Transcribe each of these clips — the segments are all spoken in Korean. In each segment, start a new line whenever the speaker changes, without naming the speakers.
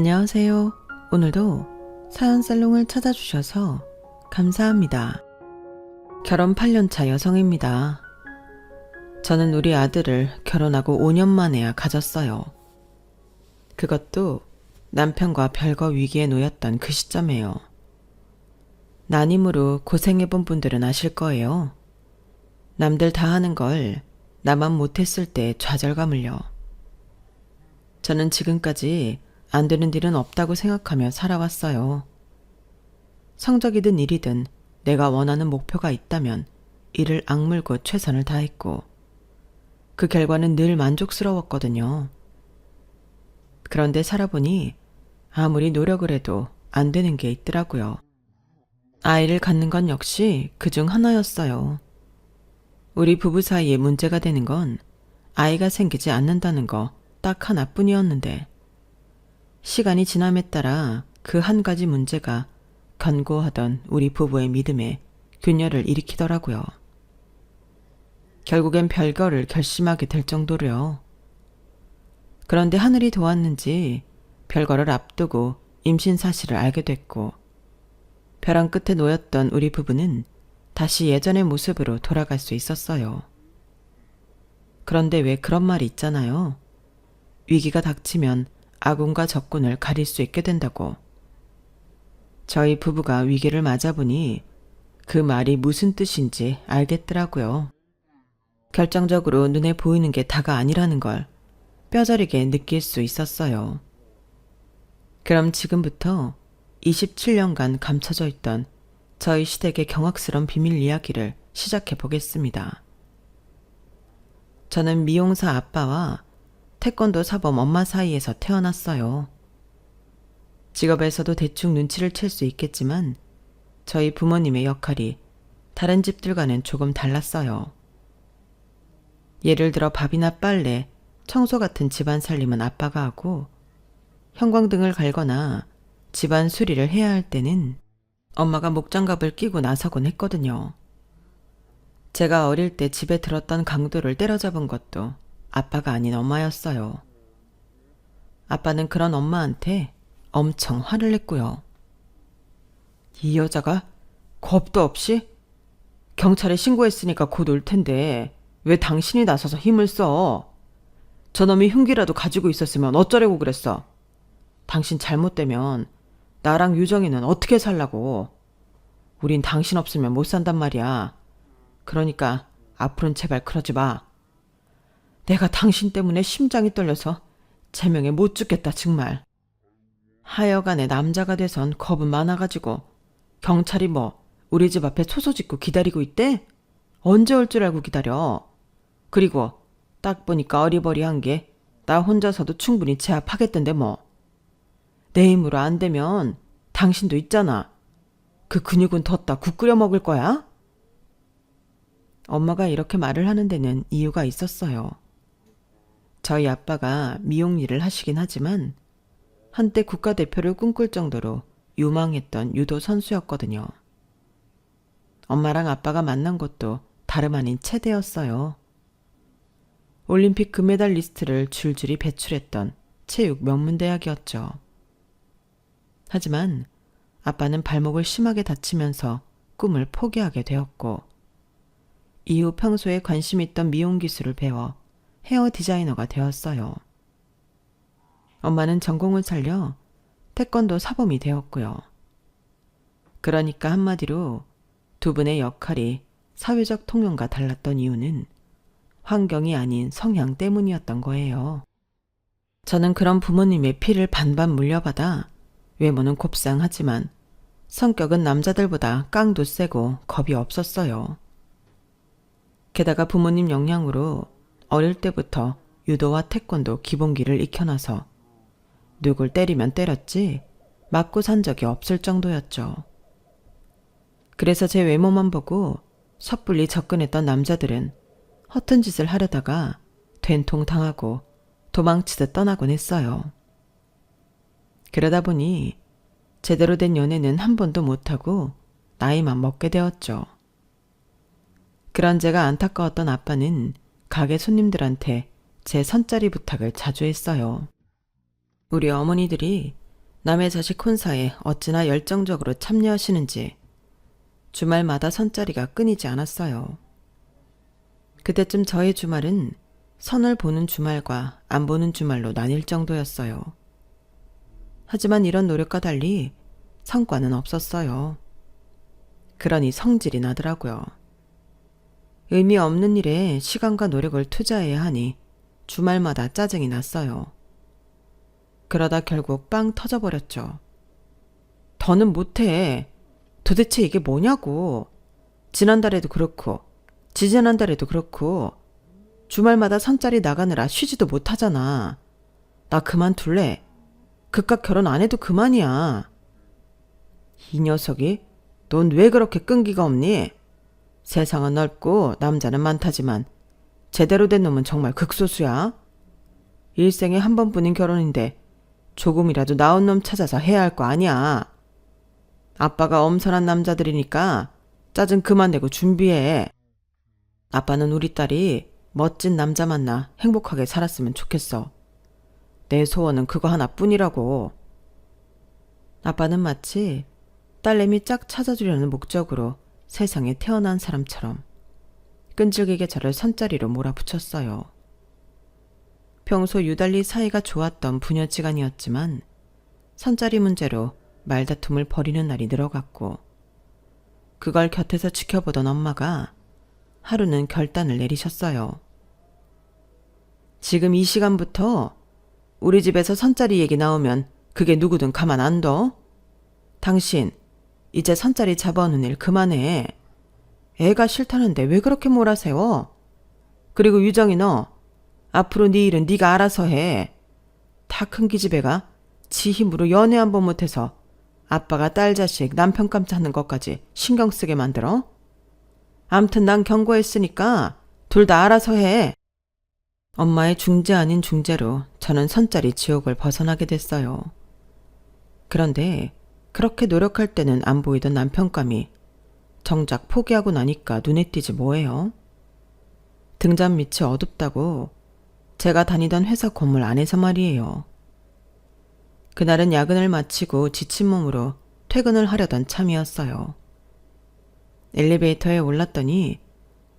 안녕하세요. 오늘도 사연살롱을 찾아주셔서 감사합니다. 결혼 8년차 여성입니다. 저는 우리 아들을 결혼하고 5년 만에야 가졌어요. 그것도 남편과 별거 위기에 놓였던 그 시점에요. 난임으로 고생해본 분들은 아실 거예요. 남들 다 하는 걸 나만 못했을 때 좌절감을요. 저는 지금까지 안 되는 일은 없다고 생각하며 살아왔어요. 성적이든 일이든 내가 원하는 목표가 있다면 이를 악물고 최선을 다했고 그 결과는 늘 만족스러웠거든요. 그런데 살아보니 아무리 노력을 해도 안 되는 게 있더라고요. 아이를 갖는 건 역시 그중 하나였어요. 우리 부부 사이에 문제가 되는 건 아이가 생기지 않는다는 거 딱 하나뿐이었는데 시간이 지남에 따라 그 한 가지 문제가 견고하던 우리 부부의 믿음에 균열을 일으키더라고요. 결국엔 별거를 결심하게 될 정도로요. 그런데 하늘이 도왔는지 별거를 앞두고 임신 사실을 알게 됐고 벼랑 끝에 놓였던 우리 부부는 다시 예전의 모습으로 돌아갈 수 있었어요. 그런데 왜 그런 말이 있잖아요. 위기가 닥치면 아군과 적군을 가릴 수 있게 된다고. 저희 부부가 위기를 맞아보니 그 말이 무슨 뜻인지 알겠더라고요. 결정적으로 눈에 보이는 게 다가 아니라는 걸 뼈저리게 느낄 수 있었어요. 그럼 지금부터 27년간 감춰져 있던 저희 시댁의 경악스러운 비밀 이야기를 시작해 보겠습니다. 저는 미용사 아빠와 태권도 사범 엄마 사이에서 태어났어요. 직업에서도 대충 눈치를 챌 수 있겠지만 저희 부모님의 역할이 다른 집들과는 조금 달랐어요. 예를 들어 밥이나 빨래, 청소 같은 집안 살림은 아빠가 하고 형광등을 갈거나 집안 수리를 해야 할 때는 엄마가 목장갑을 끼고 나서곤 했거든요. 제가 어릴 때 집에 들었던 강도를 때려잡은 것도 아빠가 아닌 엄마였어요. 아빠는 그런 엄마한테 엄청 화를 냈고요. 이 여자가 겁도 없이? 경찰에 신고했으니까 곧 올 텐데 왜 당신이 나서서 힘을 써? 저놈이 흉기라도 가지고 있었으면 어쩌려고 그랬어? 당신 잘못되면 나랑 유정이는 어떻게 살라고? 우린 당신 없으면 못 산단 말이야. 그러니까 앞으로는 제발 그러지 마. 내가 당신 때문에 심장이 떨려서 제명에 못 죽겠다 정말. 하여간에 남자가 돼선 겁은 많아가지고 경찰이 뭐 우리 집 앞에 초소 짓고 기다리고 있대? 언제 올 줄 알고 기다려. 그리고 딱 보니까 어리버리한 게 나 혼자서도 충분히 제압하겠던데 뭐. 내 힘으로 안 되면 당신도 있잖아. 그 근육은 뒀다 국 끓여 먹을 거야? 엄마가 이렇게 말을 하는 데는 이유가 있었어요. 저희 아빠가 미용 일을 하시긴 하지만 한때 국가대표를 꿈꿀 정도로 유망했던 유도 선수였거든요. 엄마랑 아빠가 만난 것도 다름 아닌 체대였어요. 올림픽 금메달리스트를 줄줄이 배출했던 체육 명문대학이었죠. 하지만 아빠는 발목을 심하게 다치면서 꿈을 포기하게 되었고 이후 평소에 관심 있던 미용 기술을 배워 헤어 디자이너가 되었어요. 엄마는 전공을 살려 태권도 사범이 되었고요. 그러니까 한마디로 두 분의 역할이 사회적 통념과 달랐던 이유는 환경이 아닌 성향 때문이었던 거예요. 저는 그런 부모님의 피를 반반 물려받아 외모는 곱상하지만 성격은 남자들보다 깡도 세고 겁이 없었어요. 게다가 부모님 영향으로 어릴 때부터 유도와 태권도 기본기를 익혀놔서 누굴 때리면 때렸지 맞고 산 적이 없을 정도였죠. 그래서 제 외모만 보고 섣불리 접근했던 남자들은 허튼 짓을 하려다가 된통 당하고 도망치듯 떠나곤 했어요. 그러다 보니 제대로 된 연애는 한 번도 못하고 나이만 먹게 되었죠. 그런 제가 안타까웠던 아빠는 가게 손님들한테 제 선짜리 부탁을 자주 했어요. 우리 어머니들이 남의 자식 혼사에 어찌나 열정적으로 참여하시는지 주말마다 선자리가 끊이지 않았어요. 그때쯤 저의 주말은 선을 보는 주말과 안 보는 주말로 나뉠 정도였어요. 하지만 이런 노력과 달리 성과는 없었어요. 그러니 성질이 나더라고요. 의미 없는 일에 시간과 노력을 투자해야 하니 주말마다 짜증이 났어요. 그러다 결국 빵 터져버렸죠. 더는 못해. 도대체 이게 뭐냐고. 지난달에도 그렇고 지지난달에도 그렇고 주말마다 선짜리 나가느라 쉬지도 못하잖아. 나 그만둘래. 그깟 결혼 안 해도 그만이야. 이 녀석이 넌 왜 그렇게 끈기가 없니? 세상은 넓고 남자는 많다지만 제대로 된 놈은 정말 극소수야. 일생에 한 번뿐인 결혼인데 조금이라도 나은 놈 찾아서 해야 할 거 아니야. 아빠가 엄선한 남자들이니까 짜증 그만 내고 준비해. 아빠는 우리 딸이 멋진 남자 만나 행복하게 살았으면 좋겠어. 내 소원은 그거 하나뿐이라고. 아빠는 마치 딸내미 짝 찾아주려는 목적으로 세상에 태어난 사람처럼 끈질기게 저를 선자리로 몰아붙였어요. 평소 유달리 사이가 좋았던 부녀지간이었지만 선자리 문제로 말다툼을 벌이는 날이 늘어갔고 그걸 곁에서 지켜보던 엄마가 하루는 결단을 내리셨어요. 지금 이 시간부터 우리 집에서 선자리 얘기 나오면 그게 누구든 가만 안 둬. 당신 이제 선자리 잡아오는 일 그만해. 애가 싫다는데 왜 그렇게 몰아세워? 그리고 유정이 너 앞으로 네 일은 네가 알아서 해. 다 큰 기집애가 지 힘으로 연애 한 번 못해서 아빠가 딸 자식 남편감 찾는 것까지 신경 쓰게 만들어? 암튼 난 경고했으니까 둘 다 알아서 해. 엄마의 중재 아닌 중재로 저는 선자리 지옥을 벗어나게 됐어요. 그런데 그렇게 노력할 때는 안 보이던 남편감이 정작 포기하고 나니까 눈에 띄지 뭐예요. 등잔 밑이 어둡다고 제가 다니던 회사 건물 안에서 말이에요. 그날은 야근을 마치고 지친 몸으로 퇴근을 하려던 참이었어요. 엘리베이터에 올랐더니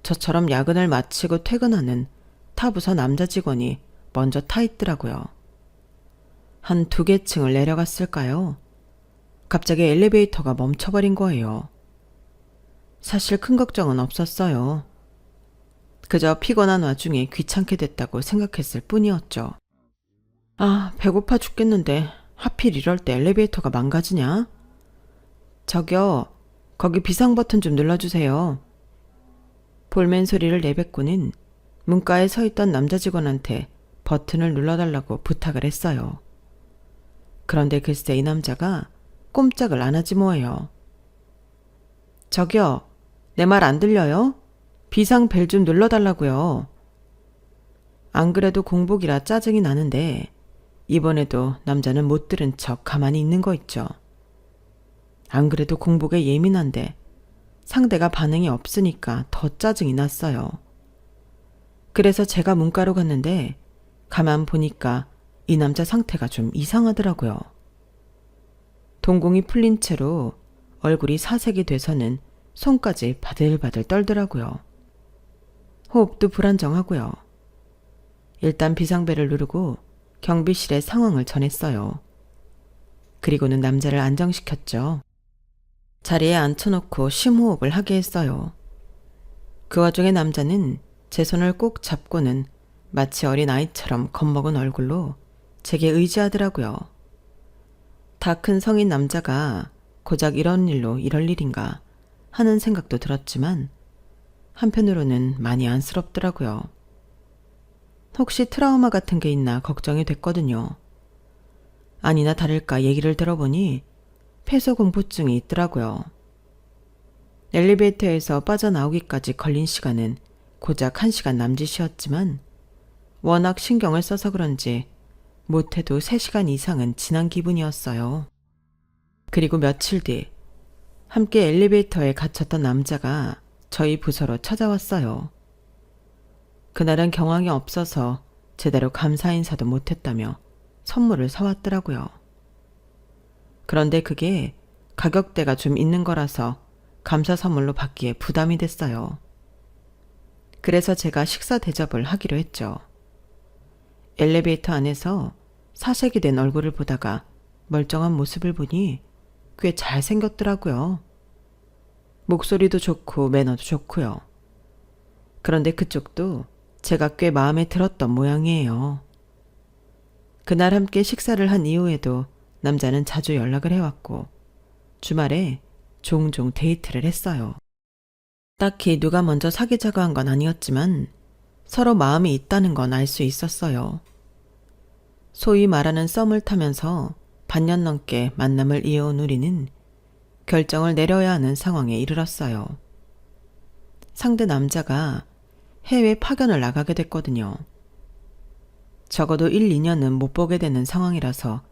저처럼 야근을 마치고 퇴근하는 타 부서 남자 직원이 먼저 타 있더라고요. 한 2개 층을 내려갔을까요? 갑자기 엘리베이터가 멈춰버린 거예요. 사실 큰 걱정은 없었어요. 그저 피곤한 와중에 귀찮게 됐다고 생각했을 뿐이었죠. 아, 배고파 죽겠는데 하필 이럴 때 엘리베이터가 망가지냐? 저기요, 거기 비상 버튼 좀 눌러주세요. 볼멘 소리를 내뱉고는 문가에 서 있던 남자 직원한테 버튼을 눌러달라고 부탁을 했어요. 그런데 글쎄 이 남자가 꼼짝을 안 하지 뭐예요. 저기요, 내 말 안 들려요? 비상 벨 좀 눌러달라고요. 안 그래도 공복이라 짜증이 나는데 이번에도 남자는 못 들은 척 가만히 있는 거 있죠. 안 그래도 공복에 예민한데 상대가 반응이 없으니까 더 짜증이 났어요. 그래서 제가 문가로 갔는데 가만 보니까 이 남자 상태가 좀 이상하더라고요. 동공이 풀린 채로 얼굴이 사색이 돼서는 손까지 바들바들 떨더라고요. 호흡도 불안정하고요. 일단 비상벨을 누르고 경비실에 상황을 전했어요. 그리고는 남자를 안정시켰죠. 자리에 앉혀놓고 심호흡을 하게 했어요. 그 와중에 남자는 제 손을 꼭 잡고는 마치 어린아이처럼 겁먹은 얼굴로 제게 의지하더라고요. 다 큰 성인 남자가 고작 이런 일로 이럴 일인가 하는 생각도 들었지만 한편으로는 많이 안쓰럽더라고요. 혹시 트라우마 같은 게 있나 걱정이 됐거든요. 아니나 다를까 얘기를 들어보니 폐소공포증이 있더라고요. 엘리베이터에서 빠져나오기까지 걸린 시간은 고작 1시간 남짓이었지만 워낙 신경을 써서 그런지 못해도 3시간 이상은 지난 기분이었어요. 그리고 며칠 뒤 함께 엘리베이터에 갇혔던 남자가 저희 부서로 찾아왔어요. 그날은 경황이 없어서 제대로 감사 인사도 못했다며 선물을 사왔더라고요. 그런데 그게 가격대가 좀 있는 거라서 감사 선물로 받기에 부담이 됐어요. 그래서 제가 식사 대접을 하기로 했죠. 엘리베이터 안에서 사색이 된 얼굴을 보다가 멀쩡한 모습을 보니 꽤 잘생겼더라고요. 목소리도 좋고 매너도 좋고요. 그런데 그쪽도 제가 꽤 마음에 들었던 모양이에요. 그날 함께 식사를 한 이후에도 남자는 자주 연락을 해왔고 주말에 종종 데이트를 했어요. 딱히 누가 먼저 사귀자고 한 건 아니었지만 서로 마음이 있다는 건 알 수 있었어요. 소위 말하는 썸을 타면서 반년 넘게 만남을 이어온 우리는 결정을 내려야 하는 상황에 이르렀어요. 상대 남자가 해외 파견을 나가게 됐거든요. 적어도 1, 2년은 못 보게 되는 상황이라서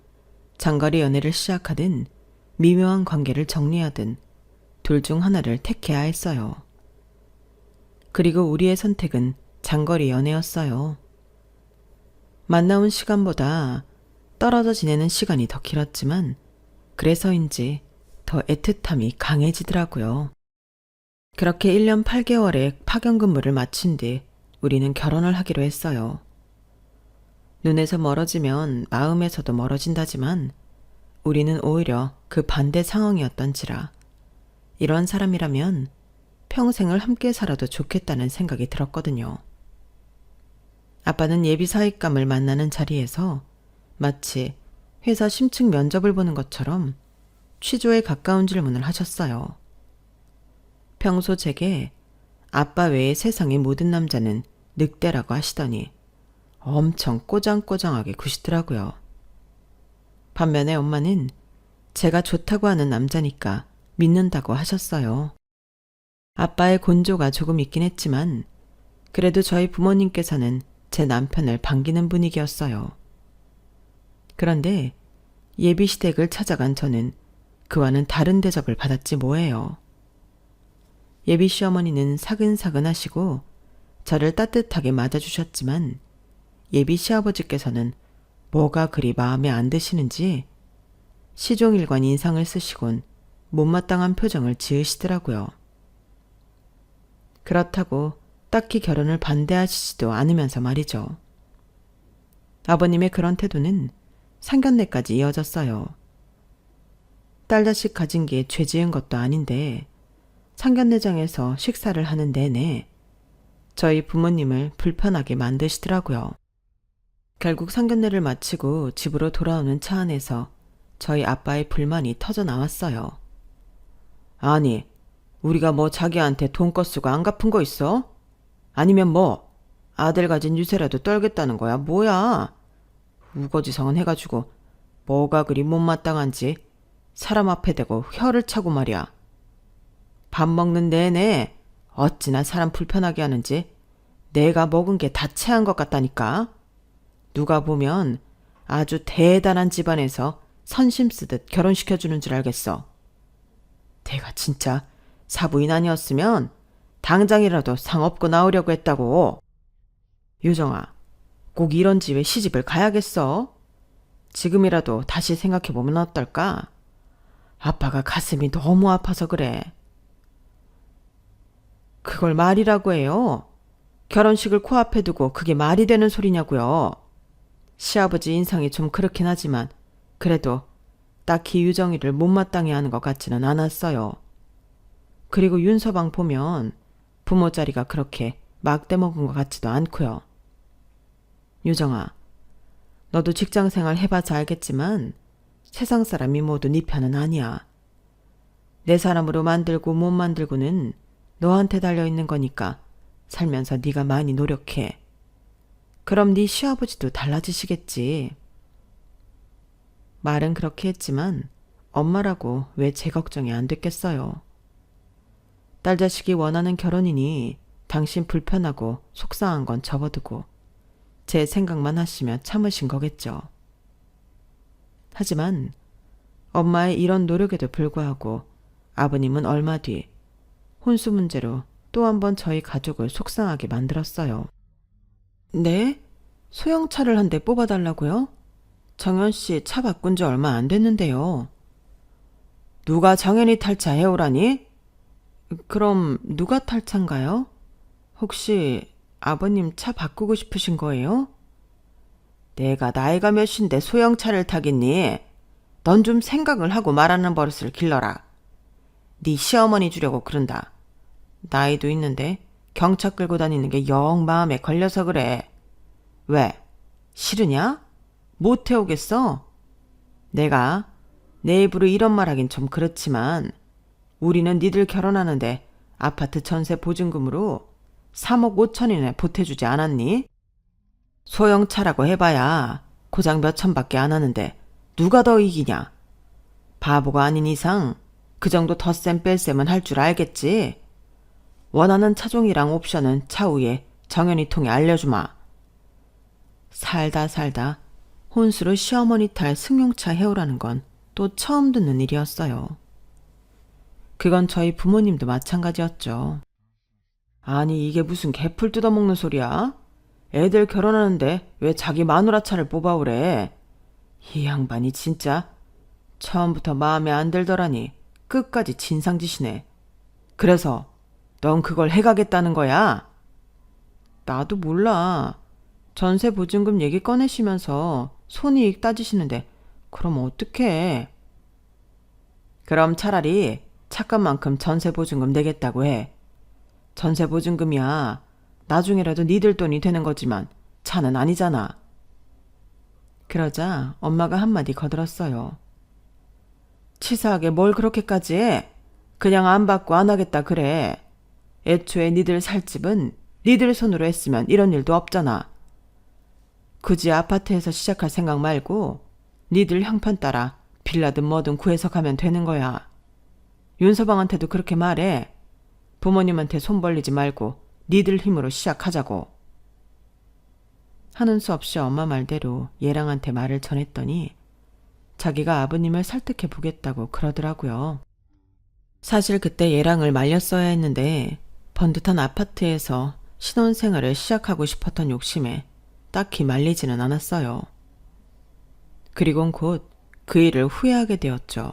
장거리 연애를 시작하든 미묘한 관계를 정리하든 둘 중 하나를 택해야 했어요. 그리고 우리의 선택은 장거리 연애였어요. 만나온 시간보다 떨어져 지내는 시간이 더 길었지만 그래서인지 더 애틋함이 강해지더라고요. 그렇게 1년 8개월의 파견 근무를 마친 뒤 우리는 결혼을 하기로 했어요. 눈에서 멀어지면 마음에서도 멀어진다지만 우리는 오히려 그 반대 상황이었던지라 이런 사람이라면 평생을 함께 살아도 좋겠다는 생각이 들었거든요. 아빠는 예비 사익감을 만나는 자리에서 마치 회사 심층 면접을 보는 것처럼 취조에 가까운 질문을 하셨어요. 평소 제게 아빠 외에 세상의 모든 남자는 늑대라고 하시더니 엄청 꼬장꼬장하게 구시더라고요. 반면에 엄마는 제가 좋다고 하는 남자니까 믿는다고 하셨어요. 아빠의 곤조가 조금 있긴 했지만 그래도 저희 부모님께서는 제 남편을 반기는 분위기였어요. 그런데 예비 시댁을 찾아간 저는 그와는 다른 대접을 받았지 뭐예요. 예비 시어머니는 사근사근하시고 저를 따뜻하게 맞아주셨지만 예비 시아버지께서는 뭐가 그리 마음에 안 드시는지 시종일관 인상을 쓰시곤 못마땅한 표정을 지으시더라고요. 그렇다고 딱히 결혼을 반대하시지도 않으면서 말이죠. 아버님의 그런 태도는 상견례까지 이어졌어요. 딸 자식 가진 게 죄 지은 것도 아닌데 상견례장에서 식사를 하는 내내 저희 부모님을 불편하게 만드시더라고요. 결국 상견례를 마치고 집으로 돌아오는 차 안에서 저희 아빠의 불만이 터져 나왔어요. 아니, 우리가 뭐 자기한테 돈껏 쓰고 안 갚은 거 있어? 아니면 뭐 아들 가진 유세라도 떨겠다는 거야? 뭐야? 우거지성은 해가지고 뭐가 그리 못마땅한지 사람 앞에 대고 혀를 차고 말이야. 밥 먹는 내내 어찌나 사람 불편하게 하는지 내가 먹은 게 다 체한 것 같다니까. 누가 보면 아주 대단한 집안에서 선심 쓰듯 결혼시켜주는 줄 알겠어. 내가 진짜 사부인 아니었으면 당장이라도 상 업고 나오려고 했다고. 유정아, 꼭 이런 집에 시집을 가야겠어? 지금이라도 다시 생각해보면 어떨까? 아빠가 가슴이 너무 아파서 그래. 그걸 말이라고 해요. 결혼식을 코앞에 두고 그게 말이 되는 소리냐고요. 시아버지 인상이 좀 그렇긴 하지만 그래도 딱히 유정이를 못마땅해 하는 것 같지는 않았어요. 그리고 윤서방 보면 부모 자리가 그렇게 막대 먹은 것 같지도 않고요. 유정아, 너도 직장생활 해봐서 알겠지만 세상 사람이 모두 네 편은 아니야. 내 사람으로 만들고 못 만들고는 너한테 달려있는 거니까 살면서 네가 많이 노력해. 그럼 네 시아버지도 달라지시겠지. 말은 그렇게 했지만 엄마라고 왜 제 걱정이 안 됐겠어요. 딸 자식이 원하는 결혼이니 당신 불편하고 속상한 건 접어두고 제 생각만 하시며 참으신 거겠죠. 하지만 엄마의 이런 노력에도 불구하고 아버님은 얼마 뒤 혼수 문제로 또 한 번 저희 가족을 속상하게 만들었어요. 네? 소형차를 한 대 뽑아달라고요? 정현 씨 차 바꾼 지 얼마 안 됐는데요. 누가 정연이 탈차 해오라니? 그럼 누가 탈차인가요? 혹시 아버님 차 바꾸고 싶으신 거예요? 내가 나이가 몇인데 소형차를 타겠니? 넌 좀 생각을 하고 말하는 버릇을 길러라. 네 시어머니 주려고 그런다. 나이도 있는데 경차 끌고 다니는 게 영 마음에 걸려서 그래. 왜? 싫으냐? 못 태우겠어? 내가 내 입으로 이런 말 하긴 좀 그렇지만 우리는 니들 결혼하는데 아파트 전세 보증금으로 3억 5천이나 보태주지 않았니? 소형차라고 해봐야 고장 몇 천밖에 안 하는데 누가 더 이기냐? 바보가 아닌 이상 그 정도 덧셈 뺄셈은 할 줄 알겠지? 원하는 차종이랑 옵션은 차후에 정연이 통해 알려주마. 살다 혼수로 시어머니 탈 승용차 해오라는 건 또 처음 듣는 일이었어요. 그건 저희 부모님도 마찬가지였죠. 아니 이게 무슨 개풀 뜯어먹는 소리야? 애들 결혼하는데 왜 자기 마누라 차를 뽑아오래? 이 양반이 진짜 처음부터 마음에 안 들더라니 끝까지 진상짓이네. 그래서 넌 그걸 해가겠다는 거야? 나도 몰라. 전세 보증금 얘기 꺼내시면서 손이익 따지시는데 그럼 어떡해? 그럼 차라리 차값만큼 전세 보증금 내겠다고 해. 전세 보증금이야 나중에라도 니들 돈이 되는 거지만 차는 아니잖아. 그러자 엄마가 한마디 거들었어요. 치사하게 뭘 그렇게까지 해? 그냥 안 받고 안 하겠다 그래. 애초에 니들 살 집은 니들 손으로 했으면 이런 일도 없잖아. 굳이 아파트에서 시작할 생각 말고 니들 형편 따라 빌라든 뭐든 구해서 가면 되는 거야. 윤서방한테도 그렇게 말해. 부모님한테 손 벌리지 말고 니들 힘으로 시작하자고. 하는 수 없이 엄마 말대로 얘랑한테 말을 전했더니 자기가 아버님을 설득해 보겠다고 그러더라고요. 사실 그때 얘랑을 말렸어야 했는데 번듯한 아파트에서 신혼생활을 시작하고 싶었던 욕심에 딱히 말리지는 않았어요. 그리곤 곧 그 일을 후회하게 되었죠.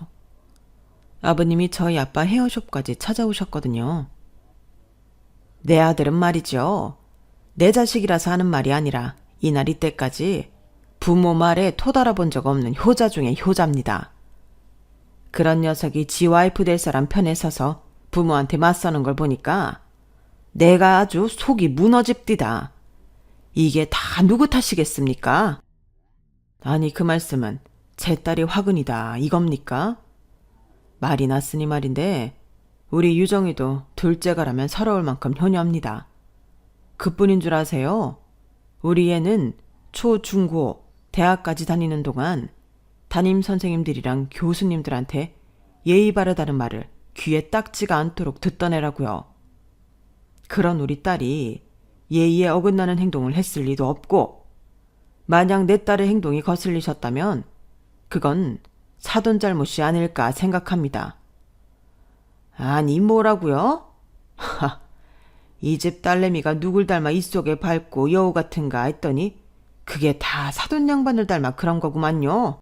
아버님이 저희 아빠 헤어숍까지 찾아오셨거든요. 내 아들은 말이죠. 내 자식이라서 하는 말이 아니라 이날 이때까지 부모 말에 토달아본 적 없는 효자 중에 효자입니다. 그런 녀석이 지 와이프 될 사람 편에 서서 부모한테 맞서는 걸 보니까 내가 아주 속이 무너집디다. 이게 다 누구 탓이겠습니까? 아니 그 말씀은 제 딸이 화근이다 이겁니까? 말이 났으니 말인데 우리 유정이도 둘째가라면 서러울 만큼 효녀입니다. 그뿐인 줄 아세요? 우리 애는 초, 중, 고, 대학까지 다니는 동안 담임 선생님들이랑 교수님들한테 예의 바르다는 말을 귀에 딱지가 않도록 듣던 애라고요. 그런 우리 딸이 예의에 어긋나는 행동을 했을 리도 없고 만약 내 딸의 행동이 거슬리셨다면 그건 사돈 잘못이 아닐까 생각합니다. 아니 뭐라고요? 하, 이 집 딸내미가 누굴 닮아 이 속에 밝고 여우 같은가 했더니 그게 다 사돈 양반을 닮아 그런 거구만요.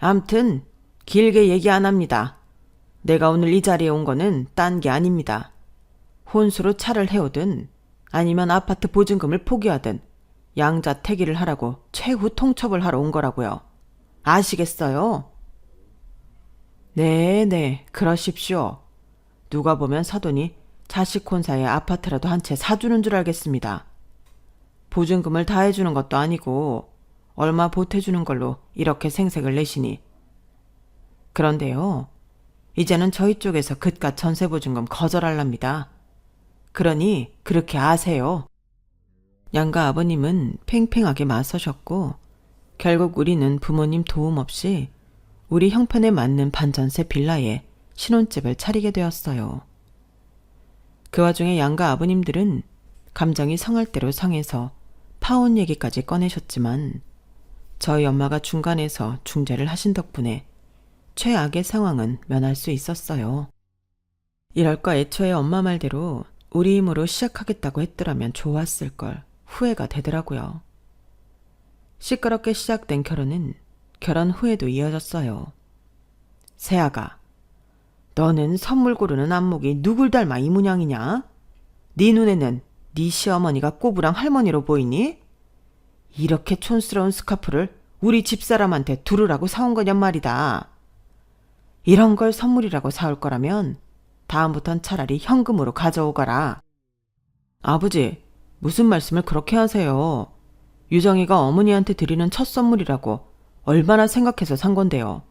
암튼 길게 얘기 안 합니다. 내가 오늘 이 자리에 온 거는 딴 게 아닙니다. 혼수로 차를 해오든 아니면 아파트 보증금을 포기하든 양자택일을 하라고 최후 통첩을 하러 온 거라고요. 아시겠어요? 네네 그러십시오. 누가 보면 사돈이 자식 혼사에 아파트라도 한 채 사주는 줄 알겠습니다. 보증금을 다 해주는 것도 아니고 얼마 보태주는 걸로 이렇게 생색을 내시니. 그런데요. 이제는 저희 쪽에서 그깟 전세보증금 거절할랍니다. 그러니 그렇게 아세요. 양가 아버님은 팽팽하게 맞서셨고 결국 우리는 부모님 도움 없이 우리 형편에 맞는 반전세 빌라에 신혼집을 차리게 되었어요. 그 와중에 양가 아버님들은 감정이 상할 대로 상해서 파혼 얘기까지 꺼내셨지만 저희 엄마가 중간에서 중재를 하신 덕분에 최악의 상황은 면할 수 있었어요. 이럴까 애초에 엄마 말대로 우리 힘으로 시작하겠다고 했더라면 좋았을 걸 후회가 되더라고요. 시끄럽게 시작된 결혼은 결혼 후에도 이어졌어요. 세아가 너는 선물 고르는 안목이 누굴 닮아 이 모양이냐? 네 눈에는 네 시어머니가 꼬부랑 할머니로 보이니? 이렇게 촌스러운 스카프를 우리 집사람한테 두르라고 사온 거냔 말이다. 이런 걸 선물이라고 사올 거라면 다음부턴 차라리 현금으로 가져오거라. 아버지, 무슨 말씀을 그렇게 하세요? 유정이가 어머니한테 드리는 첫 선물이라고 얼마나 생각해서 산 건데요.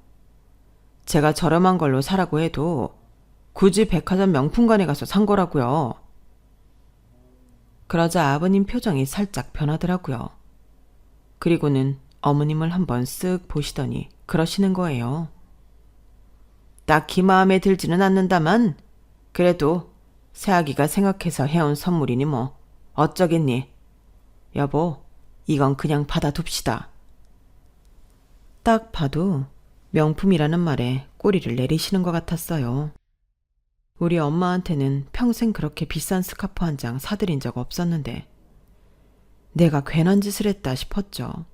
제가 저렴한 걸로 사라고 해도 굳이 백화점 명품관에 가서 산 거라고요. 그러자 아버님 표정이 살짝 변하더라고요. 그리고는 어머님을 한번 쓱 보시더니 그러시는 거예요. 딱히 마음에 들지는 않는다만 그래도 새아기가 생각해서 해온 선물이니 뭐 어쩌겠니. 여보, 이건 그냥 받아둡시다. 딱 봐도 명품이라는 말에 꼬리를 내리시는 것 같았어요. 우리 엄마한테는 평생 그렇게 비싼 스카프 한 장 사드린 적 없었는데 내가 괜한 짓을 했다 싶었죠.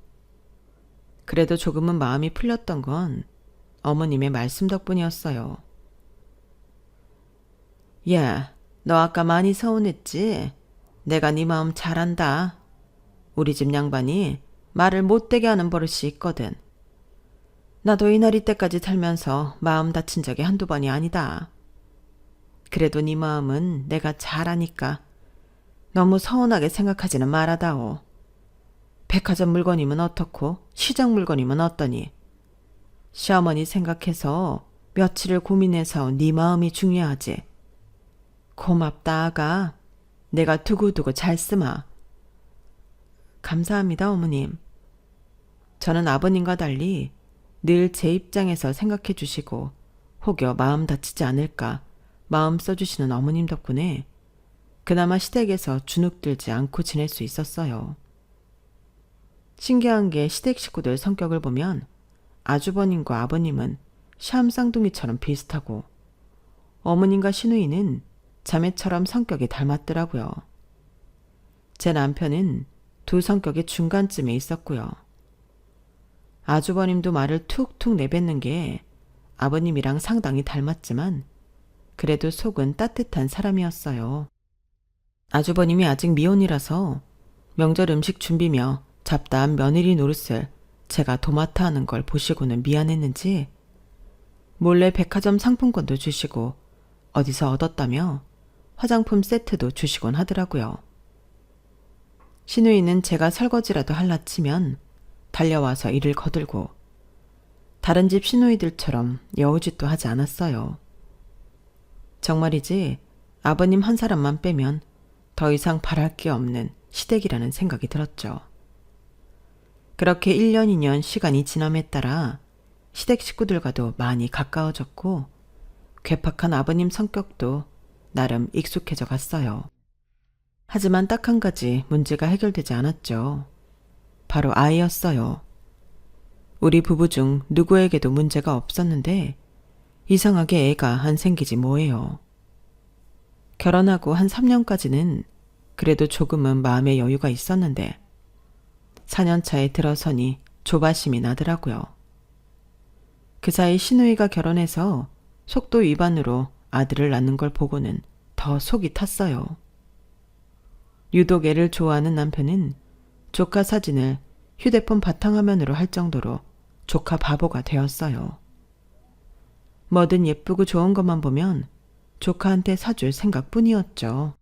그래도 조금은 마음이 풀렸던 건 어머님의 말씀 덕분이었어요. 야, 너 아까 많이 서운했지? 내가 네 마음 잘 안다. 우리 집 양반이 말을 못되게 하는 버릇이 있거든. 나도 이 나이 때까지 살면서 마음 다친 적이 한두 번이 아니다. 그래도 네 마음은 내가 잘 아니까 너무 서운하게 생각하지는 말아다오. 백화점 물건이면 어떻고 시장 물건이면 어떠니? 시어머니 생각해서 며칠을 고민해서 네 마음이 중요하지. 고맙다 아가. 내가 두고두고 잘 쓰마. 감사합니다 어머님. 저는 아버님과 달리 늘 제 입장에서 생각해 주시고 혹여 마음 다치지 않을까 마음 써주시는 어머님 덕분에 그나마 시댁에서 주눅들지 않고 지낼 수 있었어요. 신기한 게 시댁 식구들 성격을 보면 아주버님과 아버님은 샴 쌍둥이처럼 비슷하고 어머님과 시누이는 자매처럼 성격이 닮았더라고요. 제 남편은 두 성격의 중간쯤에 있었고요. 아주버님도 말을 툭툭 내뱉는 게 아버님이랑 상당히 닮았지만 그래도 속은 따뜻한 사람이었어요. 아주버님이 아직 미혼이라서 명절 음식 준비며 잡다한 며느리 노릇을 제가 도맡아 하는 걸 보시고는 미안했는지 몰래 백화점 상품권도 주시고 어디서 얻었다며 화장품 세트도 주시곤 하더라고요. 시누이는 제가 설거지라도 할라 치면 달려와서 일을 거들고 다른 집 시누이들처럼 여우짓도 하지 않았어요. 정말이지 아버님 한 사람만 빼면 더 이상 바랄 게 없는 시댁이라는 생각이 들었죠. 그렇게 1년 2년 시간이 지남에 따라 시댁 식구들과도 많이 가까워졌고 괴팍한 아버님 성격도 나름 익숙해져 갔어요. 하지만 딱 한 가지 문제가 해결되지 않았죠. 바로 아이였어요. 우리 부부 중 누구에게도 문제가 없었는데 이상하게 애가 안 생기지 뭐예요. 결혼하고 한 3년까지는 그래도 조금은 마음의 여유가 있었는데 4년 차에 들어서니 조바심이 나더라고요. 그 사이 시누이가 결혼해서 속도 위반으로 아들을 낳는 걸 보고는 더 속이 탔어요. 유독 애를 좋아하는 남편은 조카 사진을 휴대폰 바탕화면으로 할 정도로 조카 바보가 되었어요. 뭐든 예쁘고 좋은 것만 보면 조카한테 사줄 생각뿐이었죠.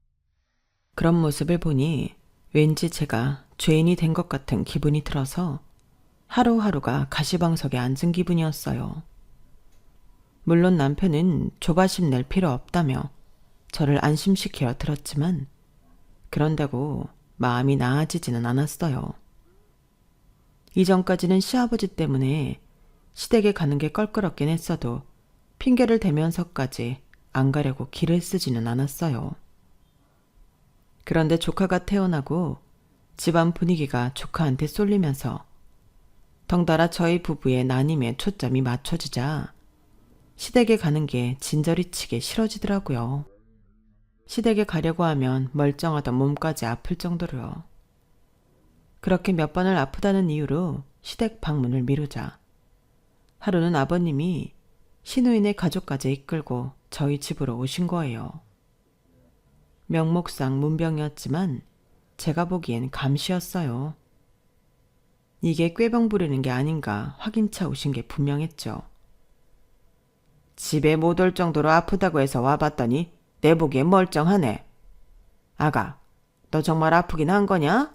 그런 모습을 보니 왠지 제가 죄인이 된 것 같은 기분이 들어서 하루하루가 가시방석에 앉은 기분이었어요. 물론 남편은 조바심 낼 필요 없다며 저를 안심시켜 들었지만 그런다고 마음이 나아지지는 않았어요. 이전까지는 시아버지 때문에 시댁에 가는 게 껄끄럽긴 했어도 핑계를 대면서까지 안 가려고 길을 쓰지는 않았어요. 그런데 조카가 태어나고 집안 분위기가 조카한테 쏠리면서 덩달아 저희 부부의 난임에 초점이 맞춰지자 시댁에 가는 게 진저리치게 싫어지더라고요. 시댁에 가려고 하면 멀쩡하던 몸까지 아플 정도로요. 그렇게 몇 번을 아프다는 이유로 시댁 방문을 미루자 하루는 아버님이 신우인의 가족까지 이끌고 저희 집으로 오신 거예요. 명목상 문병이었지만 제가 보기엔 감시였어요. 이게 꾀병 부리는 게 아닌가 확인차 오신 게 분명했죠. 집에 못 올 정도로 아프다고 해서 와봤더니 내 보기엔 멀쩡하네. 아가, 너 정말 아프긴 한 거냐?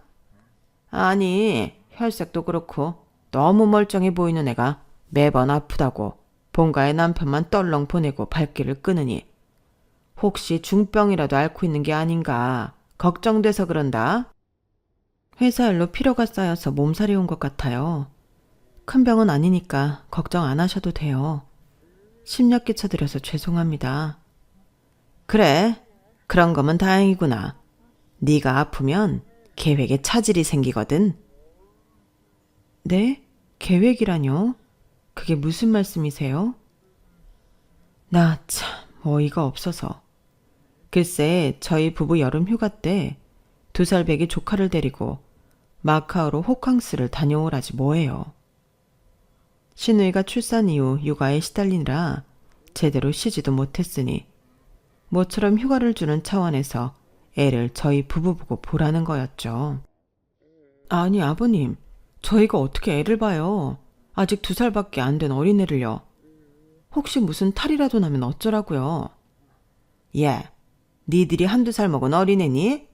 아니, 혈색도 그렇고 너무 멀쩡해 보이는 애가 매번 아프다고 본가의 남편만 떨렁 보내고 발길을 끄느니 혹시 중병이라도 앓고 있는 게 아닌가 걱정돼서 그런다. 회사 일로 피로가 쌓여서 몸살이 온 것 같아요. 큰 병은 아니니까 걱정 안 하셔도 돼요. 심력 끼쳐드려서 죄송합니다. 그래, 그런 거면 다행이구나. 네가 아프면 계획에 차질이 생기거든. 네? 계획이라뇨? 그게 무슨 말씀이세요? 나 참 어이가 없어서. 글쎄 저희 부부 여름 휴가 때 2살 배기 조카를 데리고 마카오로 호캉스를 다녀오라지 뭐예요. 신우이가 출산 이후 육아에 시달리느라 제대로 쉬지도 못했으니 모처럼 휴가를 주는 차원에서 애를 저희 부부 보고 보라는 거였죠. 아니 아버님, 저희가 어떻게 애를 봐요. 아직 2살밖에 안 된 어린애를요. 혹시 무슨 탈이라도 나면 어쩌라고요. 예, 니들이 1~2살 먹은 어린애니?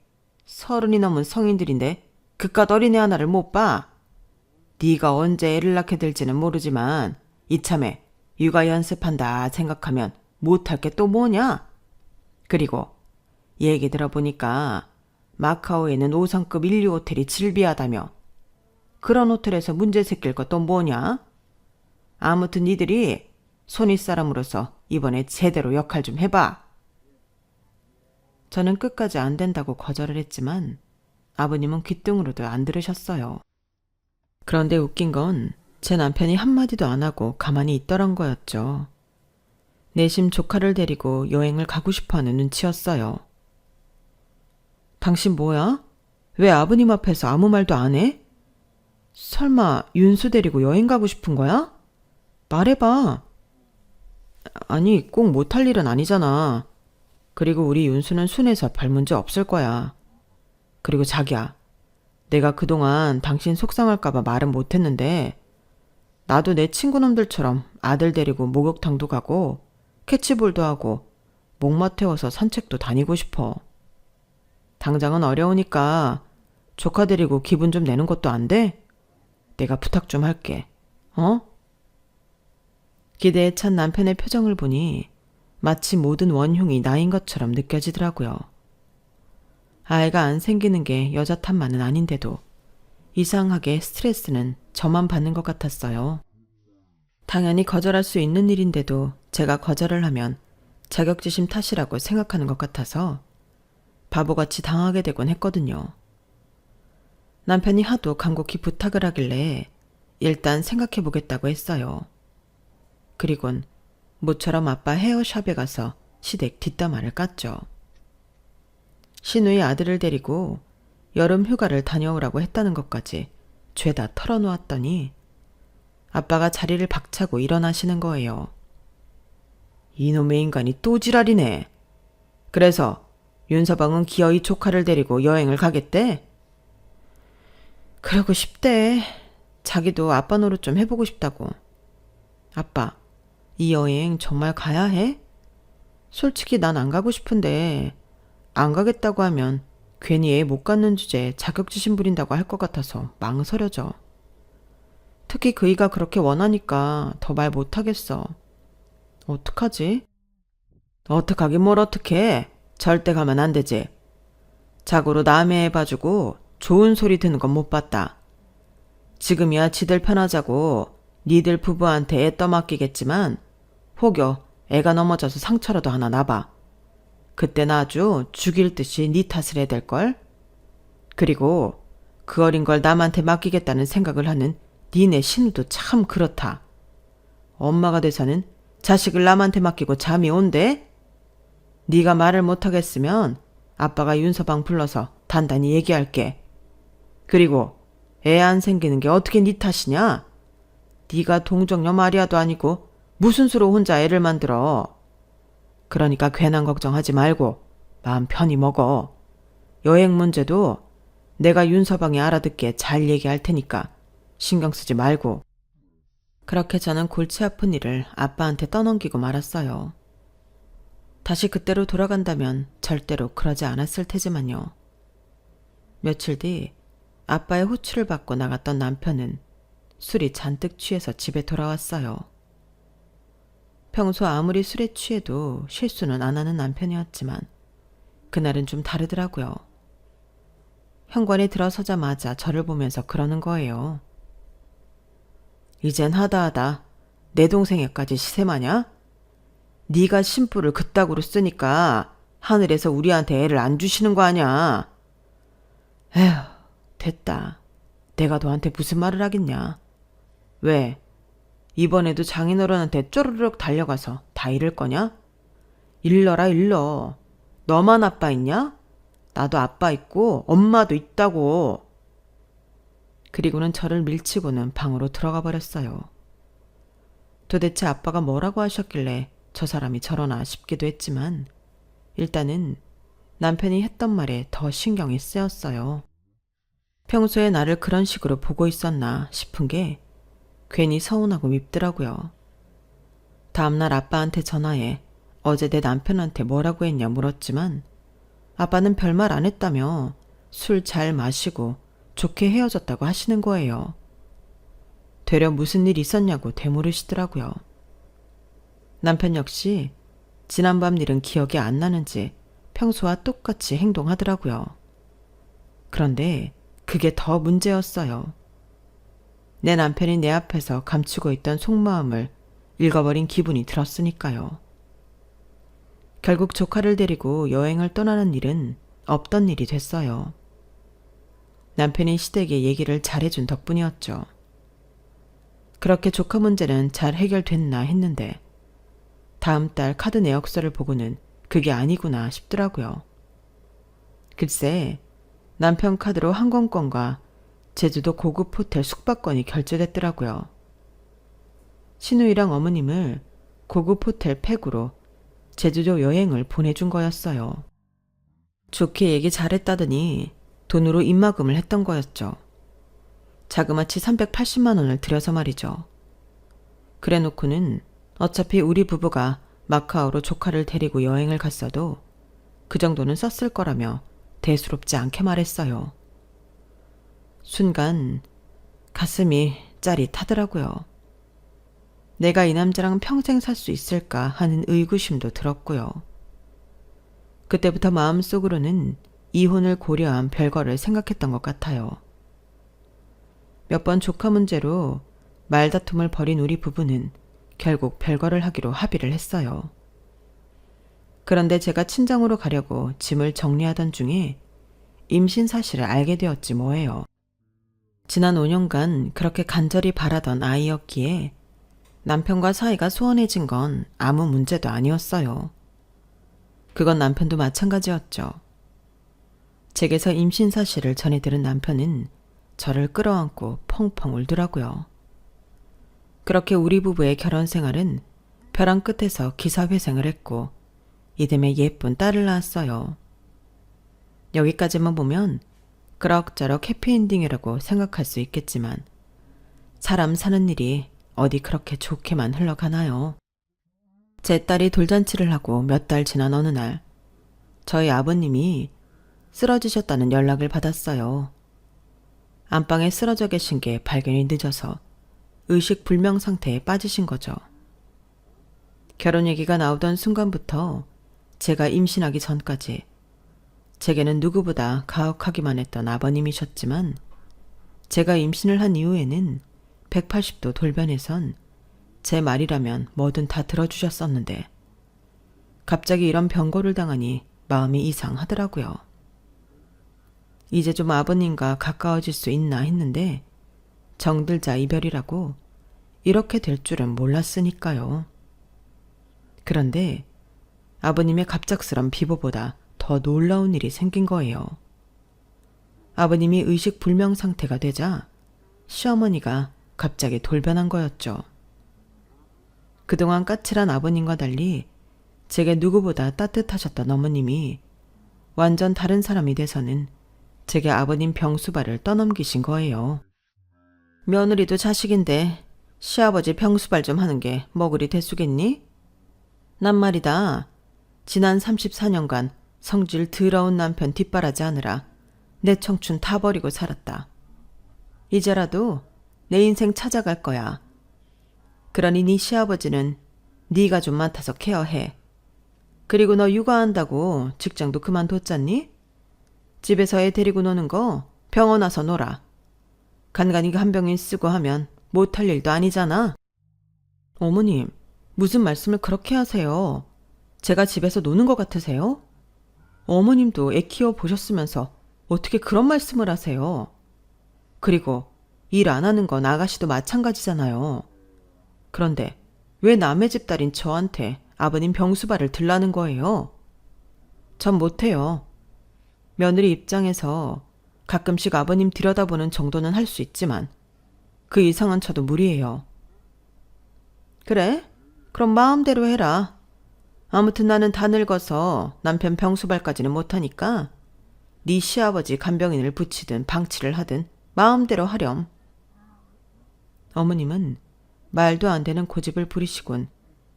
30이 넘은 성인들인데 그깟 어린애 하나를 못 봐? 네가 언제 애를 낳게 될지는 모르지만 이참에 육아 연습한다 생각하면 못할 게 또 뭐냐? 그리고 얘기 들어보니까 마카오에는 5성급 1류 호텔이 즐비하다며. 그런 호텔에서 문제 생길 것도 뭐냐? 아무튼 니들이 손윗사람으로서 이번에 제대로 역할 좀 해봐. 저는 끝까지 안 된다고 거절을 했지만 아버님은 귓등으로도 안 들으셨어요. 그런데 웃긴 건 제 남편이 한마디도 안 하고 가만히 있더란 거였죠. 내심 조카를 데리고 여행을 가고 싶어하는 눈치였어요. 당신 뭐야? 왜 아버님 앞에서 아무 말도 안 해? 설마 윤수 데리고 여행 가고 싶은 거야? 말해봐. 아니, 꼭 못할 일은 아니잖아. 그리고 우리 윤수는 순해서 별 문제 없을 거야. 그리고 자기야, 내가 그동안 당신 속상할까봐 말은 못했는데 나도 내 친구놈들처럼 아들 데리고 목욕탕도 가고 캐치볼도 하고 목마 태워서 산책도 다니고 싶어. 당장은 어려우니까 조카 데리고 기분 좀 내는 것도 안 돼? 내가 부탁 좀 할게. 어? 기대에 찬 남편의 표정을 보니 마치 모든 원흉이 나인 것처럼 느껴지더라고요. 아이가 안 생기는 게 여자 탓만은 아닌데도 이상하게 스트레스는 저만 받는 것 같았어요. 당연히 거절할 수 있는 일인데도 제가 거절을 하면 자격지심 탓이라고 생각하는 것 같아서 바보같이 당하게 되곤 했거든요. 남편이 하도 간곡히 부탁을 하길래 일단 생각해보겠다고 했어요. 그리곤 모처럼 아빠 헤어샵에 가서 시댁 뒷담화를 깠죠. 신우의 아들을 데리고 여름 휴가를 다녀오라고 했다는 것까지 죄다 털어놓았더니 아빠가 자리를 박차고 일어나시는 거예요. 이놈의 인간이 또 지랄이네. 그래서 윤서방은 기어이 조카를 데리고 여행을 가겠대? 그러고 싶대. 자기도 아빠 노릇 좀 해보고 싶다고. 아빠, 이 여행 정말 가야 해? 솔직히 난 안 가고 싶은데 안 가겠다고 하면 괜히 애 못 갖는 주제에 자격지심 부린다고 할 것 같아서 망설여져. 특히 그이가 그렇게 원하니까 더 말 못하겠어. 어떡하지? 어떡하긴 뭘 어떡해. 절대 가면 안 되지. 자고로 남의 애 봐주고 좋은 소리 듣는 건 못 봤다. 지금이야 지들 편하자고 니들 부부한테 애 떠맡기겠지만 혹여 애가 넘어져서 상처라도 하나 나봐. 그땐 아주 죽일 듯이 니 탓을 해야 될걸? 그리고 그 어린 걸 남한테 맡기겠다는 생각을 하는 니네 신우도 참 그렇다. 엄마가 돼서는 자식을 남한테 맡기고 잠이 온대? 네가 말을 못하겠으면 아빠가 윤서방 불러서 단단히 얘기할게. 그리고 애 안 생기는 게 어떻게 네 탓이냐? 네가 동정녀 마리아도 아니고 무슨 수로 혼자 애를 만들어. 그러니까 괜한 걱정하지 말고 마음 편히 먹어. 여행 문제도 내가 윤서방이 알아듣게 잘 얘기할 테니까 신경 쓰지 말고. 그렇게 저는 골치 아픈 일을 아빠한테 떠넘기고 말았어요. 다시 그때로 돌아간다면 절대로 그러지 않았을 테지만요. 며칠 뒤 아빠의 호출을 받고 나갔던 남편은 술이 잔뜩 취해서 집에 돌아왔어요. 평소 아무리 술에 취해도 실수는 안 하는 남편이었지만 그날은 좀 다르더라고요. 현관에 들어서자마자 저를 보면서 그러는 거예요. 이젠 하다하다 내 동생애까지 시샘하냐? 네가 심부를 그따구로 쓰니까 하늘에서 우리한테 애를 안 주시는 거 아냐? 에휴, 됐다. 내가 너한테 무슨 말을 하겠냐? 왜? 이번에도 장인어른한테 쪼르륵 달려가서 다 잃을 거냐? 일러라 일러. 너만 아빠 있냐? 나도 아빠 있고 엄마도 있다고. 그리고는 저를 밀치고는 방으로 들어가 버렸어요. 도대체 아빠가 뭐라고 하셨길래 저 사람이 저러나 싶기도 했지만 일단은 남편이 했던 말에 더 신경이 쓰였어요. 평소에 나를 그런 식으로 보고 있었나 싶은 게 괜히 서운하고 밉더라고요. 다음날 아빠한테 전화해 어제 내 남편한테 뭐라고 했냐 물었지만 아빠는 별말 안 했다며 술 잘 마시고 좋게 헤어졌다고 하시는 거예요. 되려 무슨 일 있었냐고 되물으시더라고요. 남편 역시 지난밤 일은 기억이 안 나는지 평소와 똑같이 행동하더라고요. 그런데 그게 더 문제였어요. 내 남편이 내 앞에서 감추고 있던 속마음을 읽어버린 기분이 들었으니까요. 결국 조카를 데리고 여행을 떠나는 일은 없던 일이 됐어요. 남편이 시댁에 얘기를 잘해준 덕분이었죠. 그렇게 조카 문제는 잘 해결됐나 했는데 다음 달 카드 내역서를 보고는 그게 아니구나 싶더라고요. 글쎄, 남편 카드로 항공권과 제주도 고급 호텔 숙박권이 결제됐더라고요. 신우이랑 어머님을 고급 호텔 팩으로 제주도 여행을 보내준 거였어요. 좋게 얘기 잘했다더니 돈으로 입마금을 했던 거였죠. 자그마치 380만 원을 들여서 말이죠. 그래 놓고는 어차피 우리 부부가 마카오로 조카를 데리고 여행을 갔어도 그 정도는 썼을 거라며 대수롭지 않게 말했어요. 순간 가슴이 짜릿하더라고요. 내가 이 남자랑 평생 살 수 있을까 하는 의구심도 들었고요. 그때부터 마음속으로는 이혼을 고려한 별거를 생각했던 것 같아요. 몇 번 조카 문제로 말다툼을 벌인 우리 부부는 결국 별거를 하기로 합의를 했어요. 그런데 제가 친정으로 가려고 짐을 정리하던 중에 임신 사실을 알게 되었지 뭐예요. 지난 5년간 그렇게 간절히 바라던 아이였기에 남편과 사이가 소원해진 건 아무 문제도 아니었어요. 그건 남편도 마찬가지였죠. 제게서 임신 사실을 전해 들은 남편은 저를 끌어안고 펑펑 울더라고요. 그렇게 우리 부부의 결혼 생활은 벼랑 끝에서 기사회생을 했고 이듬해 예쁜 딸을 낳았어요. 여기까지만 보면 그럭저럭 해피엔딩이라고 생각할 수 있겠지만 사람 사는 일이 어디 그렇게 좋게만 흘러가나요? 제 딸이 돌잔치를 하고 몇 달 지난 어느 날 저희 아버님이 쓰러지셨다는 연락을 받았어요. 안방에 쓰러져 계신 게 발견이 늦어서 의식불명 상태에 빠지신 거죠. 결혼 얘기가 나오던 순간부터 제가 임신하기 전까지 제게는 누구보다 가혹하기만 했던 아버님이셨지만 제가 임신을 한 이후에는 180도 돌변해선 제 말이라면 뭐든 다 들어주셨었는데 갑자기 이런 병고를 당하니 마음이 이상하더라고요. 이제 좀 아버님과 가까워질 수 있나 했는데 정들자 이별이라고 이렇게 될 줄은 몰랐으니까요. 그런데 아버님의 갑작스런 비보보다 더 놀라운 일이 생긴 거예요. 아버님이 의식불명 상태가 되자 시어머니가 갑자기 돌변한 거였죠. 그동안 까칠한 아버님과 달리 제게 누구보다 따뜻하셨던 어머님이 완전 다른 사람이 돼서는 제게 아버님 병수발을 떠넘기신 거예요. 며느리도 자식인데 시아버지 병수발 좀 하는 게 뭐 그리 대수겠니? 난 말이다. 지난 34년간 성질 더러운 남편 뒷바라지 하느라 내 청춘 다 버리고 살았다. 이제라도 내 인생 찾아갈 거야. 그러니 네 시아버지는 네가 좀 맡아서 케어해. 그리고 너 육아한다고 직장도 그만뒀잖니? 집에서 애 데리고 노는 거 병원 와서 놀아. 간간히 간병인 쓰고 하면 못할 일도 아니잖아. 어머님, 무슨 말씀을 그렇게 하세요? 제가 집에서 노는 것 같으세요? 어머님도 애 키워 보셨으면서 어떻게 그런 말씀을 하세요? 그리고 일 안 하는 건 아가씨도 마찬가지잖아요. 그런데 왜 남의 집 딸인 저한테 아버님 병수발을 들라는 거예요? 전 못해요. 며느리 입장에서 가끔씩 아버님 들여다보는 정도는 할 수 있지만 그 이상은 저도 무리예요. 그래? 그럼 마음대로 해라. 아무튼 나는 다 늙어서 남편 병수발까지는 못하니까 네 시아버지 간병인을 붙이든 방치를 하든 마음대로 하렴. 어머님은 말도 안 되는 고집을 부리시곤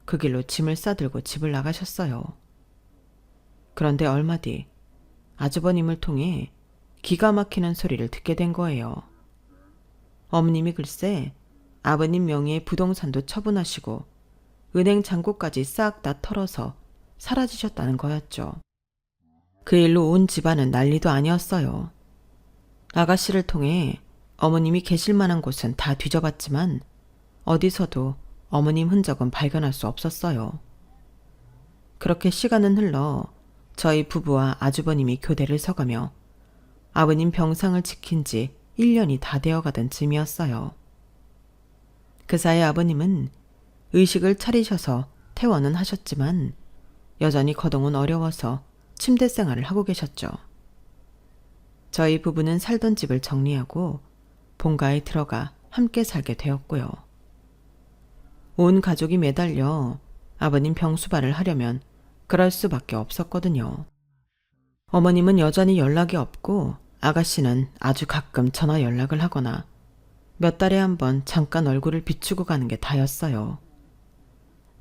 그 길로 짐을 싸들고 집을 나가셨어요. 그런데 얼마 뒤 아주버님을 통해 기가 막히는 소리를 듣게 된 거예요. 어머님이 글쎄 아버님 명의의 부동산도 처분하시고 은행 잔고까지 싹 다 털어서 사라지셨다는 거였죠. 그 일로 온 집안은 난리도 아니었어요. 아가씨를 통해 어머님이 계실 만한 곳은 다 뒤져봤지만 어디서도 어머님 흔적은 발견할 수 없었어요. 그렇게 시간은 흘러 저희 부부와 아주버님이 교대를 서가며 아버님 병상을 지킨 지 1년이 다 되어가던 즈음이었어요. 그 사이 아버님은 의식을 차리셔서 퇴원은 하셨지만 여전히 거동은 어려워서 침대 생활을 하고 계셨죠. 저희 부부는 살던 집을 정리하고 본가에 들어가 함께 살게 되었고요. 온 가족이 매달려 아버님 병수발을 하려면 그럴 수밖에 없었거든요. 어머님은 여전히 연락이 없고 아가씨는 아주 가끔 전화 연락을 하거나 몇 달에 한 번 잠깐 얼굴을 비추고 가는 게 다였어요.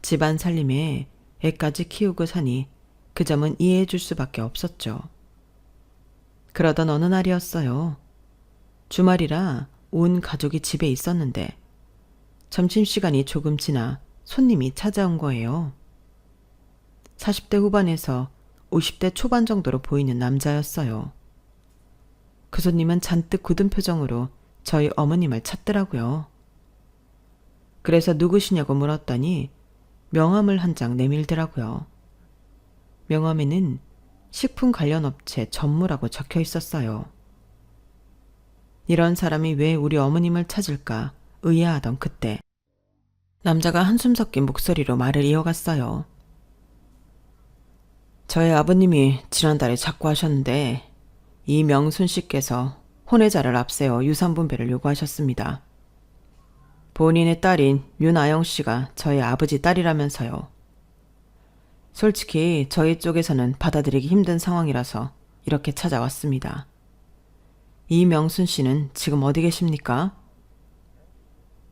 집안 살림에 애까지 키우고 사니 그 점은 이해해 줄 수밖에 없었죠. 그러던 어느 날이었어요. 주말이라 온 가족이 집에 있었는데 점심시간이 조금 지나 손님이 찾아온 거예요. 40대 후반에서 50대 초반 정도로 보이는 남자였어요. 그 손님은 잔뜩 굳은 표정으로 저희 어머님을 찾더라고요. 그래서 누구시냐고 물었더니 명함을 한 장 내밀더라고요. 명함에는 식품 관련 업체 전무라고 적혀 있었어요. 이런 사람이 왜 우리 어머님을 찾을까 의아하던 그때 남자가 한숨 섞인 목소리로 말을 이어갔어요. 저희 아버님이 지난달에 자꾸 하셨는데 이명순 씨께서 혼외자를 앞세워 유산분배를 요구하셨습니다. 본인의 딸인 윤아영 씨가 저희 아버지 딸이라면서요. 솔직히 저희 쪽에서는 받아들이기 힘든 상황이라서 이렇게 찾아왔습니다. 이명순 씨는 지금 어디 계십니까?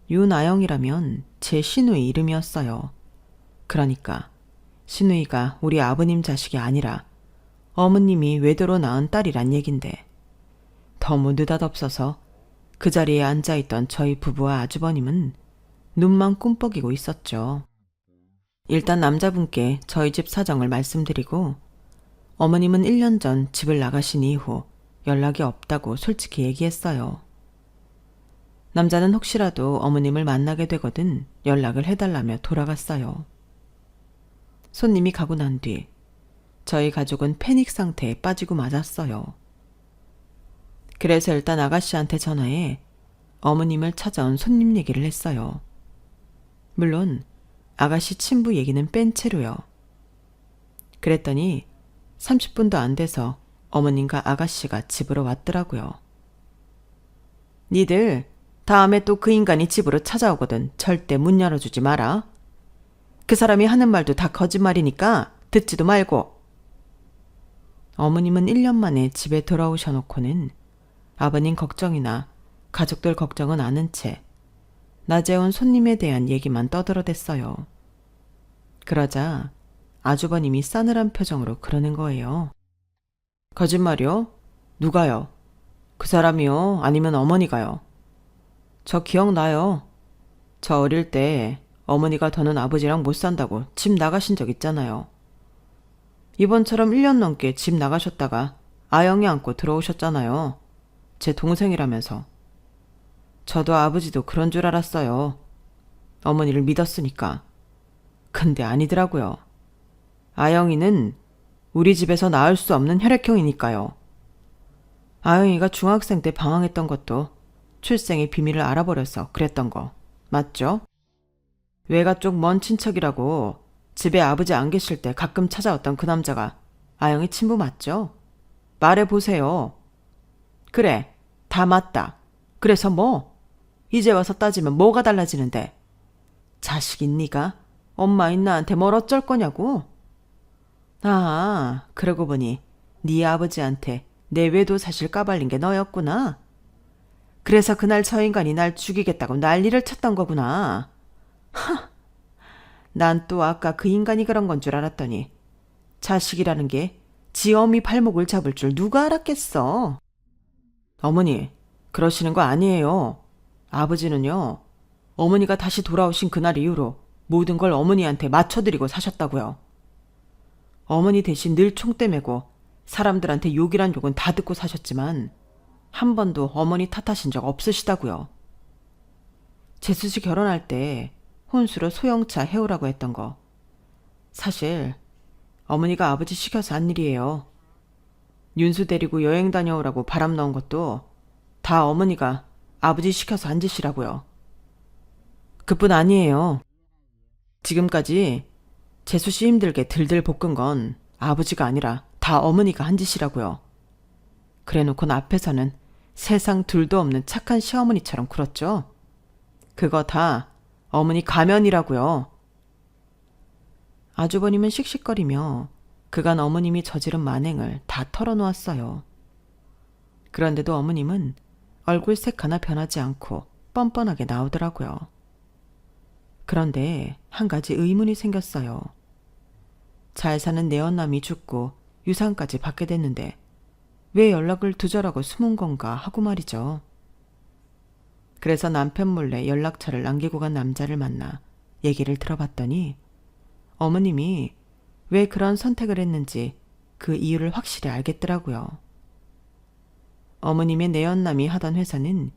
윤아영이라면 제 시누이 이름이었어요. 그러니까 시누이가 우리 아버님 자식이 아니라 어머님이 외도로 낳은 딸이란 얘긴데 너무 느닷없어서 그 자리에 앉아있던 저희 부부와 아주버님은 눈만 꿈뻑이고 있었죠. 일단 남자분께 저희 집 사정을 말씀드리고 어머님은 1년 전 집을 나가신 이후 연락이 없다고 솔직히 얘기했어요. 남자는 혹시라도 어머님을 만나게 되거든 연락을 해달라며 돌아갔어요. 손님이 가고 난 뒤 저희 가족은 패닉 상태에 빠지고 말았어요. 그래서 일단 아가씨한테 전화해 어머님을 찾아온 손님 얘기를 했어요. 물론 아가씨 친부 얘기는 뺀 채로요. 그랬더니 30분도 안 돼서 어머님과 아가씨가 집으로 왔더라고요. 니들 다음에 또 그 인간이 집으로 찾아오거든 절대 문 열어주지 마라. 그 사람이 하는 말도 다 거짓말이니까 듣지도 말고. 어머님은 1년 만에 집에 돌아오셔 놓고는 아버님 걱정이나 가족들 걱정은 아는 채 낮에 온 손님에 대한 얘기만 떠들어댔어요. 그러자 아주버님이 싸늘한 표정으로 그러는 거예요. 거짓말이요? 누가요? 그 사람이요? 아니면 어머니가요? 저 기억나요. 저 어릴 때 어머니가 더는 아버지랑 못 산다고 집 나가신 적 있잖아요. 이번처럼 1년 넘게 집 나가셨다가 아영이 안고 들어오셨잖아요. 제 동생이라면서. 저도 아버지도 그런 줄 알았어요. 어머니를 믿었으니까. 근데 아니더라고요. 아영이는 우리 집에서 낳을 수 없는 혈액형이니까요. 아영이가 중학생 때 방황했던 것도 출생의 비밀을 알아버려서 그랬던 거 맞죠? 외가 쪽 먼 친척이라고 집에 아버지 안 계실 때 가끔 찾아왔던 그 남자가 아영이 친부 맞죠? 말해보세요. 그래, 다 맞다. 그래서 뭐? 이제 와서 따지면 뭐가 달라지는데? 자식인 네가 엄마인 나한테 뭘 어쩔 거냐고? 아, 그러고 보니 네 아버지한테 내 외도 사실 까발린 게 너였구나. 그래서 그날 저 인간이 날 죽이겠다고 난리를 쳤던 거구나. 난 또 아까 그 인간이 그런 건 줄 알았더니 자식이라는 게 지 어미 발목을 잡을 줄 누가 알았겠어. 어머니, 그러시는 거 아니에요. 아버지는요, 어머니가 다시 돌아오신 그날 이후로 모든 걸 어머니한테 맞춰드리고 사셨다고요. 어머니 대신 늘 총대 메고 사람들한테 욕이란 욕은 다 듣고 사셨지만 한 번도 어머니 탓하신 적 없으시다고요. 재수 씨 결혼할 때 혼수로 소형차 해오라고 했던 거. 사실 어머니가 아버지 시켜서 한 일이에요. 윤수 데리고 여행 다녀오라고 바람 넣은 것도 다 어머니가 아버지 시켜서 한 짓이라고요. 그뿐 아니에요. 지금까지 재수 씨 힘들게 들들 볶은 건 아버지가 아니라 다 어머니가 한 짓이라고요. 그래놓고 앞에서는 세상 둘도 없는 착한 시어머니처럼 굴었죠. 그거 다 어머니 가면이라고요. 아주버님은 씩씩거리며 그간 어머님이 저지른 만행을 다 털어놓았어요. 그런데도 어머님은 얼굴색 하나 변하지 않고 뻔뻔하게 나오더라고요. 그런데 한 가지 의문이 생겼어요. 잘 사는 내언남이 죽고 유산까지 받게 됐는데 왜 연락을 두절하고 숨은 건가 하고 말이죠. 그래서 남편 몰래 연락처를 남기고 간 남자를 만나 얘기를 들어봤더니 어머님이 왜 그런 선택을 했는지 그 이유를 확실히 알겠더라고요. 어머님의 내연남이 하던 회사는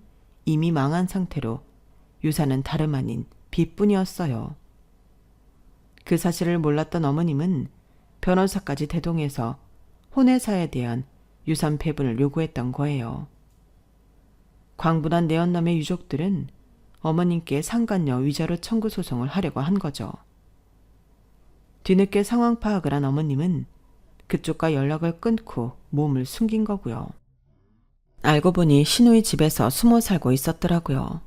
이미 망한 상태로 유산은 다름 아닌 빚뿐이었어요. 그 사실을 몰랐던 어머님은 변호사까지 대동해서 혼외사에 대한 유산 배분을 요구했던 거예요. 광분한 내연남의 유족들은 어머님께 상간녀 위자료 청구 소송을 하려고 한 거죠. 뒤늦게 상황 파악을 한 어머님은 그쪽과 연락을 끊고 몸을 숨긴 거고요. 알고 보니 시누이 집에서 숨어 살고 있었더라고요.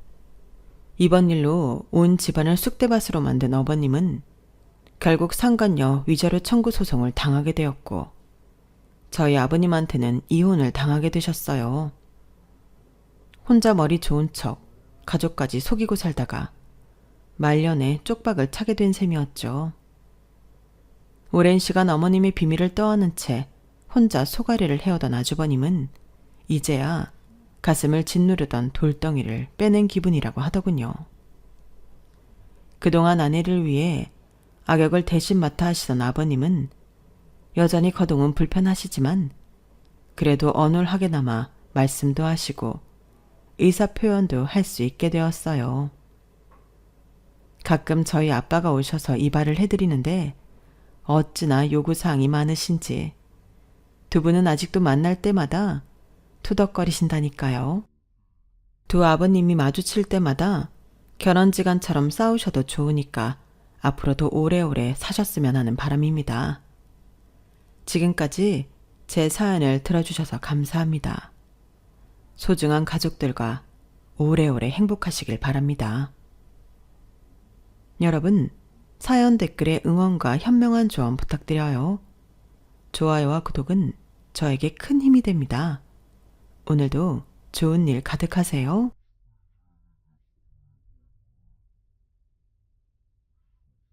이번 일로 온 집안을 쑥대밭으로 만든 어머님은 결국 상간녀 위자료 청구 소송을 당하게 되었고 저희 아버님한테는 이혼을 당하게 되셨어요. 혼자 머리 좋은 척 가족까지 속이고 살다가 말년에 쪽박을 차게 된 셈이었죠. 오랜 시간 어머님의 비밀을 떠안은 채 혼자 소가리를 해오던 아주버님은 이제야 가슴을 짓누르던 돌덩이를 빼낸 기분이라고 하더군요. 그동안 아내를 위해 악역을 대신 맡아 하시던 아버님은 여전히 거동은 불편하시지만 그래도 어눌하게나마 말씀도 하시고 의사표현도 할 수 있게 되었어요. 가끔 저희 아빠가 오셔서 이발을 해드리는데 어찌나 요구사항이 많으신지 두 분은 아직도 만날 때마다 투덕거리신다니까요. 두 아버님이 마주칠 때마다 결혼지간처럼 싸우셔도 좋으니까 앞으로도 오래오래 사셨으면 하는 바람입니다. 지금까지 제 사연을 들어주셔서 감사합니다. 소중한 가족들과 오래오래 행복하시길 바랍니다. 여러분, 사연 댓글에 응원과 현명한 조언 부탁드려요. 좋아요와 구독은 저에게 큰 힘이 됩니다. 오늘도 좋은 일 가득하세요.